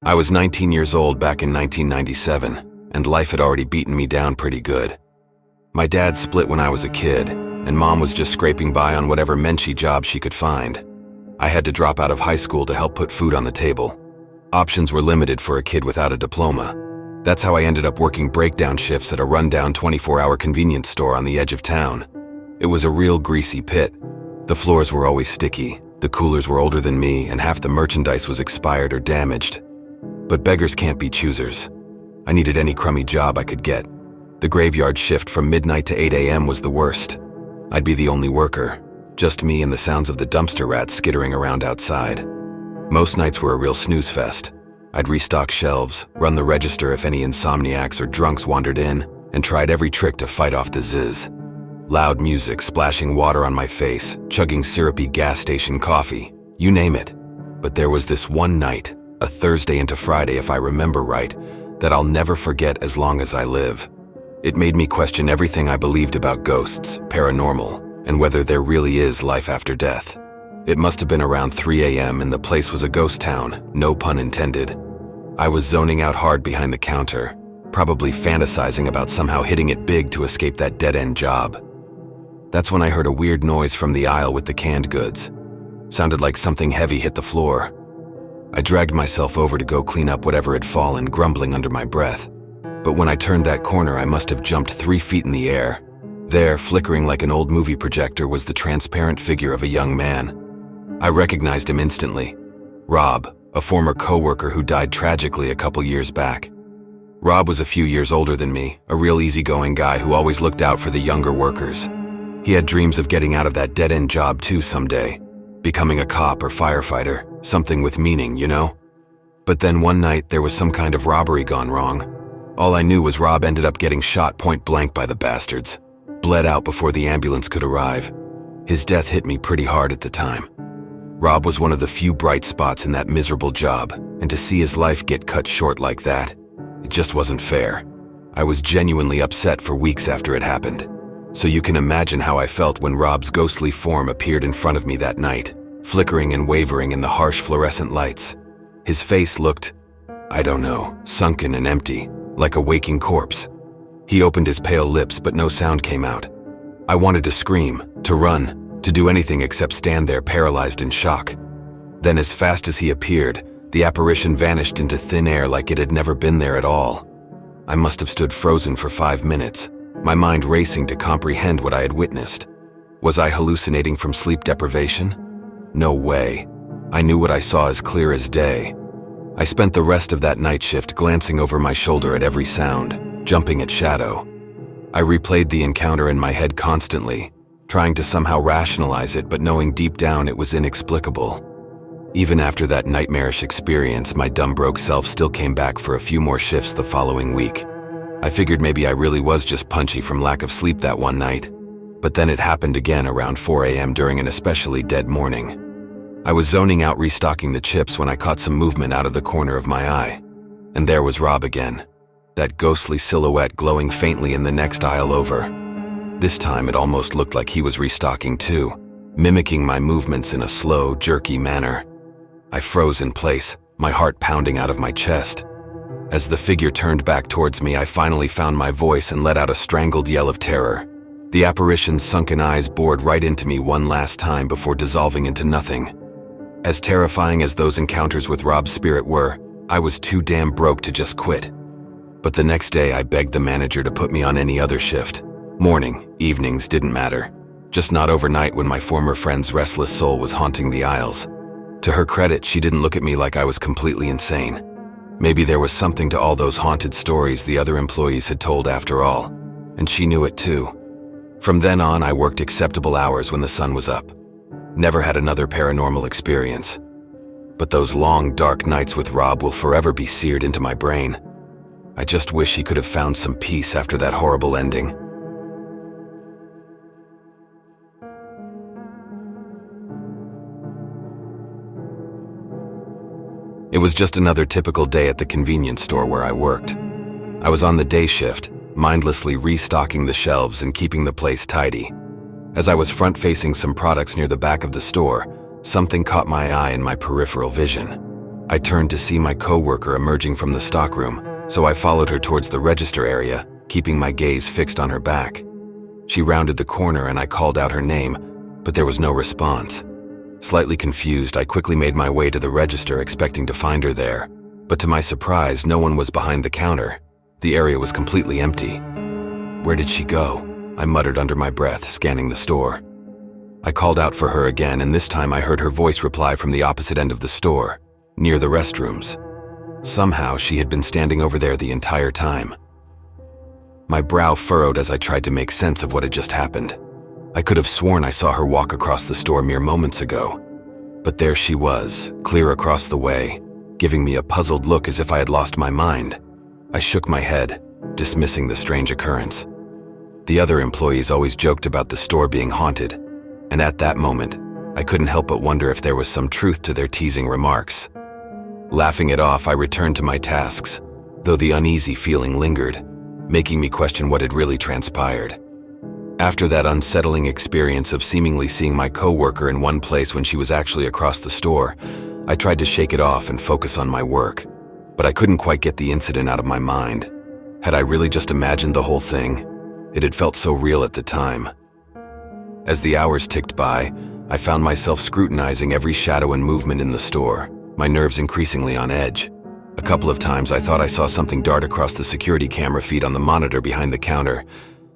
I was 19 years old back in 1997, and life had already beaten me down pretty good. My dad split when I was a kid, and Mom was just scraping by on whatever menschy job she could find. I had to drop out of high school to help put food on the table. Options were limited for a kid without a diploma. That's how I ended up working breakdown shifts at a rundown 24-hour convenience store on the edge of town. It was a real greasy pit. The floors were always sticky, the coolers were older than me, and half the merchandise was expired or damaged. But beggars can't be choosers. I needed any crummy job I could get. The graveyard shift from midnight to 8 a.m. was the worst. I'd be the only worker, just me and the sounds of the dumpster rats skittering around outside. Most nights were a real snooze fest. I'd restock shelves, run the register if any insomniacs or drunks wandered in, and tried every trick to fight off the zizz. Loud music, splashing water on my face, chugging syrupy gas station coffee, you name it. But there was this one night, a Thursday into Friday if I remember right, that I'll never forget as long as I live. It made me question everything I believed about ghosts, paranormal, and whether there really is life after death. It must have been around 3 a.m. and the place was a ghost town, no pun intended. I was zoning out hard behind the counter, probably fantasizing about somehow hitting it big to escape that dead-end job. That's when I heard a weird noise from the aisle with the canned goods. Sounded like something heavy hit the floor. I dragged myself over to go clean up whatever had fallen, grumbling under my breath. But when I turned that corner, I must have jumped 3 feet in the air. There, flickering like an old movie projector, was the transparent figure of a young man. I recognized him instantly. Rob, a former coworker who died tragically a couple years back. Rob was a few years older than me, a real easygoing guy who always looked out for the younger workers. He had dreams of getting out of that dead-end job too someday, becoming a cop or firefighter, something with meaning, you know? But then one night there was some kind of robbery gone wrong. All I knew was Rob ended up getting shot point blank by the bastards, bled out before the ambulance could arrive. His death hit me pretty hard at the time. Rob was one of the few bright spots in that miserable job, and to see his life get cut short like that, it just wasn't fair. I was genuinely upset for weeks after it happened. So you can imagine how I felt when Rob's ghostly form appeared in front of me that night, flickering and wavering in the harsh fluorescent lights. His face looked, I don't know, sunken and empty, like a waking corpse. He opened his pale lips, but no sound came out. I wanted to scream, to run, to do anything except stand there paralyzed in shock. Then as fast as he appeared, the apparition vanished into thin air like it had never been there at all. I must have stood frozen for 5 minutes, my mind racing to comprehend what I had witnessed. Was I hallucinating from sleep deprivation? No way. I knew what I saw as clear as day. I spent the rest of that night shift glancing over my shoulder at every sound, jumping at shadow. I replayed the encounter in my head constantly, trying to somehow rationalize it, but knowing deep down it was inexplicable. Even after that nightmarish experience, my dumb broke self still came back for a few more shifts the following week. I figured maybe I really was just punchy from lack of sleep that one night, but then it happened again around 4 a.m. during an especially dead morning. I was zoning out restocking the chips when I caught some movement out of the corner of my eye. And there was Rob again, that ghostly silhouette glowing faintly in the next aisle over. This time it almost looked like he was restocking too, mimicking my movements in a slow, jerky manner. I froze in place, my heart pounding out of my chest. As the figure turned back towards me, I finally found my voice and let out a strangled yell of terror. The apparition's sunken eyes bored right into me one last time before dissolving into nothing. As terrifying as those encounters with Rob's spirit were, I was too damn broke to just quit. But the next day I begged the manager to put me on any other shift. Morning, evenings, didn't matter. Just not overnight when my former friend's restless soul was haunting the aisles. To her credit, she didn't look at me like I was completely insane. Maybe there was something to all those haunted stories the other employees had told after all, and she knew it too. From then on, I worked acceptable hours when the sun was up. Never had another paranormal experience. But those long, dark nights with Rob will forever be seared into my brain. I just wish he could have found some peace after that horrible ending. It was just another typical day at the convenience store where I worked. I was on the day shift, mindlessly restocking the shelves and keeping the place tidy. As I was front-facing some products near the back of the store, something caught my eye in my peripheral vision. I turned to see my coworker emerging from the stockroom, so I followed her towards the register area, keeping my gaze fixed on her back. She rounded the corner and I called out her name, but there was no response. Slightly confused, I quickly made my way to the register expecting to find her there, but to my surprise, no one was behind the counter. The area was completely empty. Where did she go? I muttered under my breath, scanning the store. I called out for her again, and this time I heard her voice reply from the opposite end of the store, near the restrooms. Somehow, she had been standing over there the entire time. My brow furrowed as I tried to make sense of what had just happened. I could have sworn I saw her walk across the store mere moments ago. But there she was, clear across the way, giving me a puzzled look as if I had lost my mind. I shook my head, dismissing the strange occurrence. The other employees always joked about the store being haunted, and at that moment, I couldn't help but wonder if there was some truth to their teasing remarks. Laughing it off, I returned to my tasks, though the uneasy feeling lingered, making me question what had really transpired. After that unsettling experience of seemingly seeing my coworker in one place when she was actually across the store, I tried to shake it off and focus on my work, but I couldn't quite get the incident out of my mind. Had I really just imagined the whole thing? It had felt so real at the time. As the hours ticked by, I found myself scrutinizing every shadow and movement in the store, my nerves increasingly on edge. A couple of times I thought I saw something dart across the security camera feed on the monitor behind the counter,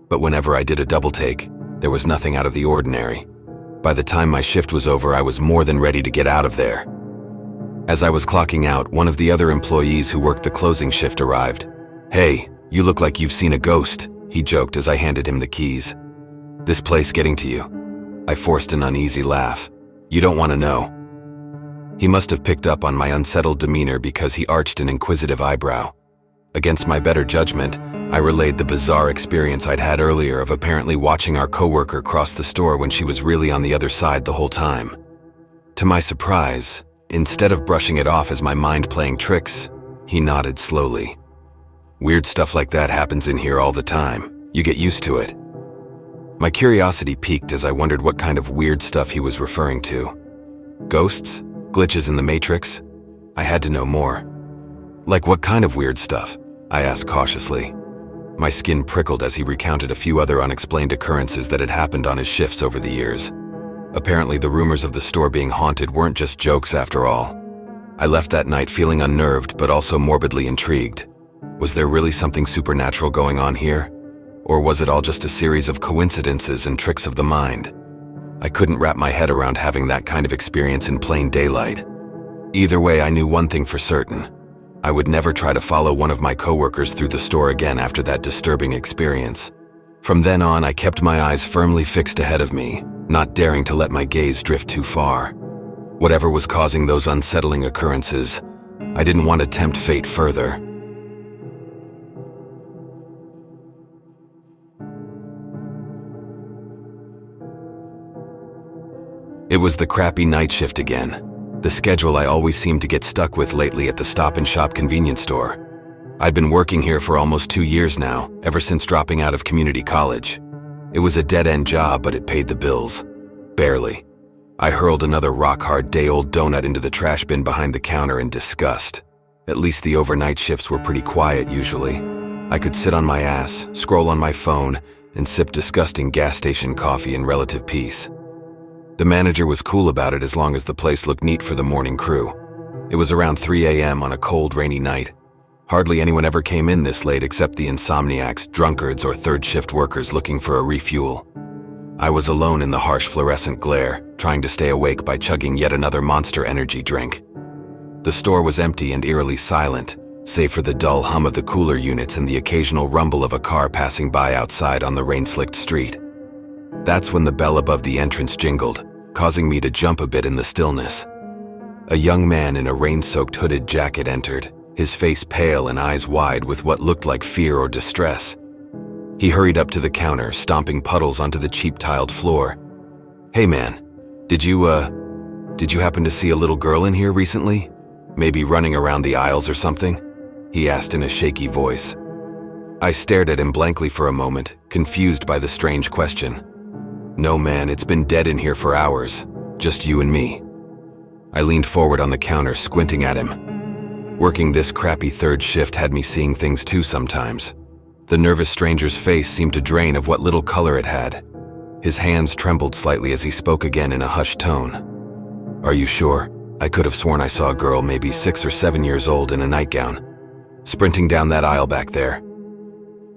but whenever I did a double take, there was nothing out of the ordinary. By the time my shift was over, I was more than ready to get out of there. As I was clocking out, one of the other employees who worked the closing shift arrived. "Hey, you look like you've seen a ghost," he joked as I handed him the keys. "This place getting to you?" I forced an uneasy laugh. "You don't want to know." He must have picked up on my unsettled demeanor because he arched an inquisitive eyebrow. Against my better judgment, I relayed the bizarre experience I'd had earlier of apparently watching our coworker cross the store when she was really on the other side the whole time. To my surprise, instead of brushing it off as my mind playing tricks, he nodded slowly. "Weird stuff like that happens in here all the time. You get used to it." My curiosity piqued as I wondered what kind of weird stuff he was referring to. Ghosts? Glitches in the Matrix? I had to know more. "Like what kind of weird stuff?" I asked cautiously. My skin prickled as he recounted a few other unexplained occurrences that had happened on his shifts over the years. Apparently the rumors of the store being haunted weren't just jokes after all. I left that night feeling unnerved but also morbidly intrigued. Was there really something supernatural going on here? Or was it all just a series of coincidences and tricks of the mind? I couldn't wrap my head around having that kind of experience in plain daylight. Either way, I knew one thing for certain. I would never try to follow one of my coworkers through the store again after that disturbing experience. From then on, I kept my eyes firmly fixed ahead of me, not daring to let my gaze drift too far. Whatever was causing those unsettling occurrences, I didn't want to tempt fate further. It was the crappy night shift again. The schedule I always seemed to get stuck with lately at the Stop and Shop convenience store. I'd been working here for almost 2 years now, ever since dropping out of community college. It was a dead-end job, but it paid the bills. Barely. I hurled another rock-hard day-old donut into the trash bin behind the counter in disgust. At least the overnight shifts were pretty quiet usually. I could sit on my ass, scroll on my phone, and sip disgusting gas station coffee in relative peace. The manager was cool about it as long as the place looked neat for the morning crew. It was around 3 a.m. on a cold, rainy night. Hardly anyone ever came in this late except the insomniacs, drunkards, or third-shift workers looking for a refuel. I was alone in the harsh fluorescent glare, trying to stay awake by chugging yet another Monster energy drink. The store was empty and eerily silent, save for the dull hum of the cooler units and the occasional rumble of a car passing by outside on the rain-slicked street. That's when the bell above the entrance jingled, causing me to jump a bit in the stillness. A young man in a rain-soaked hooded jacket entered, his face pale and eyes wide with what looked like fear or distress. He hurried up to the counter, stomping puddles onto the cheap tiled floor. "Hey man, did you happen to see a little girl in here recently? Maybe running around the aisles or something?" he asked in a shaky voice. I stared at him blankly for a moment, confused by the strange question. "No man, it's been dead in here for hours. Just you and me." I leaned forward on the counter, squinting at him. Working this crappy third shift had me seeing things too sometimes. The nervous stranger's face seemed to drain of what little color it had. His hands trembled slightly as he spoke again in a hushed tone. "Are you sure? I could have sworn I saw a girl maybe 6 or 7 years old in a nightgown, sprinting down that aisle back there."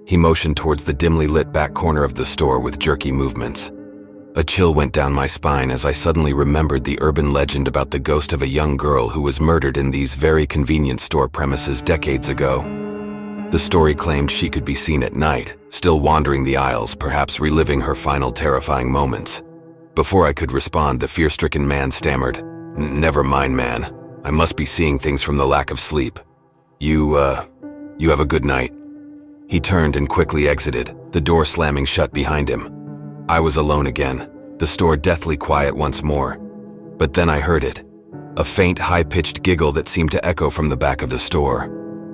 He motioned towards the dimly lit back corner of the store with jerky movements. A chill went down my spine as I suddenly remembered the urban legend about the ghost of a young girl who was murdered in these very convenience store premises decades ago. The story claimed she could be seen at night, still wandering the aisles, perhaps reliving her final terrifying moments. Before I could respond, the fear-stricken man stammered, "Never mind, man. I must be seeing things from the lack of sleep. You have a good night." He turned and quickly exited, the door slamming shut behind him. I was alone again, the store deathly quiet once more. But then I heard it, a faint, high-pitched giggle that seemed to echo from the back of the store.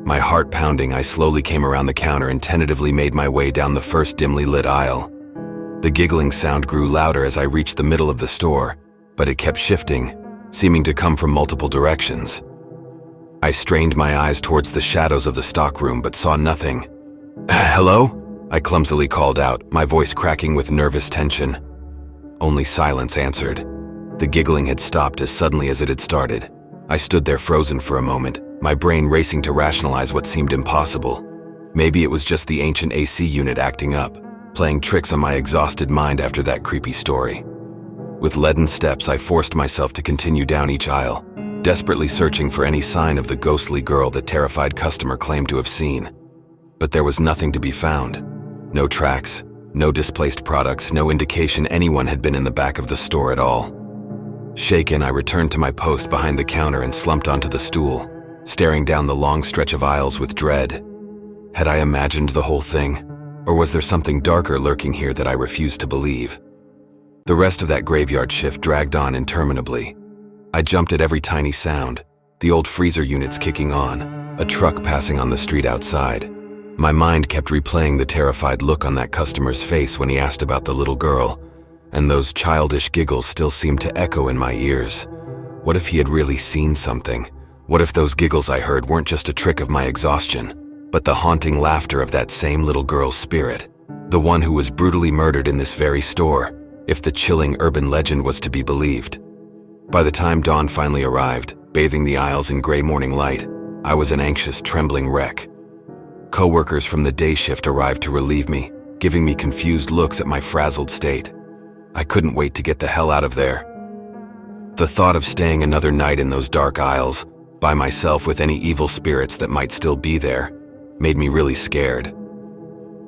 My heart pounding, I slowly came around the counter and tentatively made my way down the first dimly lit aisle. The giggling sound grew louder as I reached the middle of the store, but it kept shifting, seeming to come from multiple directions. I strained my eyes towards the shadows of the stockroom but saw nothing. "Hello?" I clumsily called out, my voice cracking with nervous tension. Only silence answered. The giggling had stopped as suddenly as it had started. I stood there frozen for a moment, my brain racing to rationalize what seemed impossible. Maybe it was just the ancient AC unit acting up, playing tricks on my exhausted mind after that creepy story. With leaden steps, I forced myself to continue down each aisle, desperately searching for any sign of the ghostly girl the terrified customer claimed to have seen. But there was nothing to be found. No tracks, no displaced products, no indication anyone had been in the back of the store at all. Shaken, I returned to my post behind the counter and slumped onto the stool, staring down the long stretch of aisles with dread. Had I imagined the whole thing, or was there something darker lurking here that I refused to believe? The rest of that graveyard shift dragged on interminably. I jumped at every tiny sound, the old freezer units kicking on, a truck passing on the street outside. My mind kept replaying the terrified look on that customer's face when he asked about the little girl, and those childish giggles still seemed to echo in my ears. What if he had really seen something? What if those giggles I heard weren't just a trick of my exhaustion, but the haunting laughter of that same little girl's spirit, the one who was brutally murdered in this very store, if the chilling urban legend was to be believed? By the time dawn finally arrived, bathing the aisles in gray morning light, I was an anxious, trembling wreck. Coworkers from the day shift arrived to relieve me, giving me confused looks at my frazzled state. I couldn't wait to get the hell out of there. The thought of staying another night in those dark aisles, by myself with any evil spirits that might still be there, made me really scared.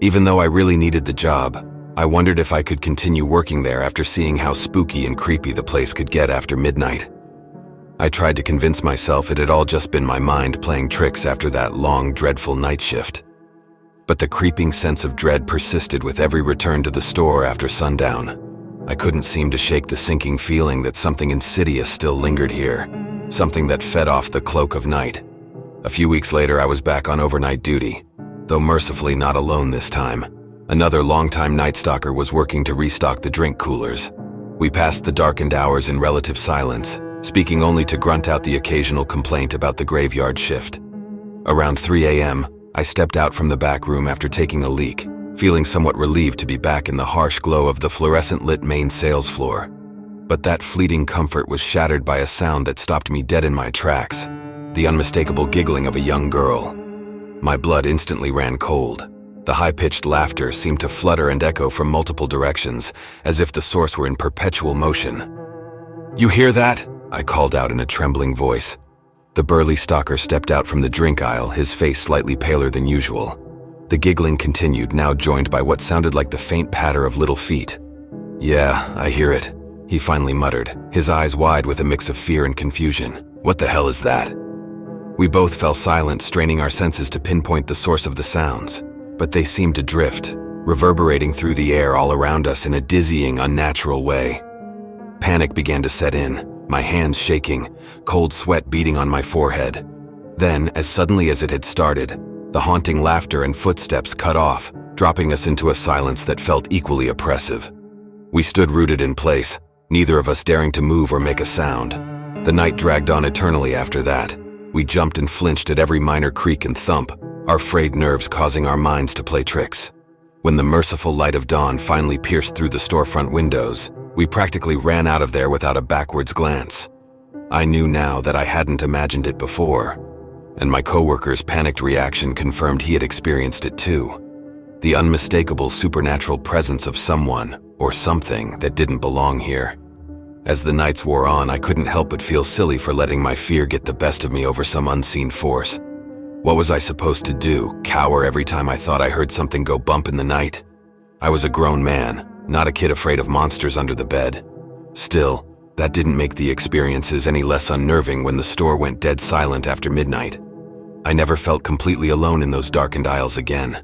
Even though I really needed the job, I wondered if I could continue working there after seeing how spooky and creepy the place could get after midnight. I tried to convince myself it had all just been my mind playing tricks after that long, dreadful night shift. But the creeping sense of dread persisted with every return to the store after sundown. I couldn't seem to shake the sinking feeling that something insidious still lingered here, something that fed off the cloak of night. A few weeks later, I was back on overnight duty, though mercifully not alone this time. Another longtime night stalker was working to restock the drink coolers. We passed the darkened hours in relative silence, speaking only to grunt out the occasional complaint about the graveyard shift. Around 3 a.m., I stepped out from the back room after taking a leak, feeling somewhat relieved to be back in the harsh glow of the fluorescent-lit main sales floor. But that fleeting comfort was shattered by a sound that stopped me dead in my tracks, the unmistakable giggling of a young girl. My blood instantly ran cold. The high-pitched laughter seemed to flutter and echo from multiple directions, as if the source were in perpetual motion. "You hear that?" I called out in a trembling voice. The burly stalker stepped out from the drink aisle, his face slightly paler than usual. The giggling continued, now joined by what sounded like the faint patter of little feet. "Yeah, I hear it," he finally muttered, his eyes wide with a mix of fear and confusion. "What the hell is that?" We both fell silent, straining our senses to pinpoint the source of the sounds, but they seemed to drift, reverberating through the air all around us in a dizzying, unnatural way. Panic began to set in, my hands shaking, cold sweat beating on my forehead. Then, as suddenly as it had started, the haunting laughter and footsteps cut off, dropping us into a silence that felt equally oppressive. We stood rooted in place, neither of us daring to move or make a sound. The night dragged on eternally after that. We jumped and flinched at every minor creak and thump, our frayed nerves causing our minds to play tricks. When the merciful light of dawn finally pierced through the storefront windows, we practically ran out of there without a backwards glance. I knew now that I hadn't imagined it before, and my coworker's panicked reaction confirmed he had experienced it too. The unmistakable supernatural presence of someone or something that didn't belong here. As the nights wore on, I couldn't help but feel silly for letting my fear get the best of me over some unseen force. What was I supposed to do, cower every time I thought I heard something go bump in the night? I was a grown man, not a kid afraid of monsters under the bed. Still, that didn't make the experiences any less unnerving when the store went dead silent after midnight. I never felt completely alone in those darkened aisles again.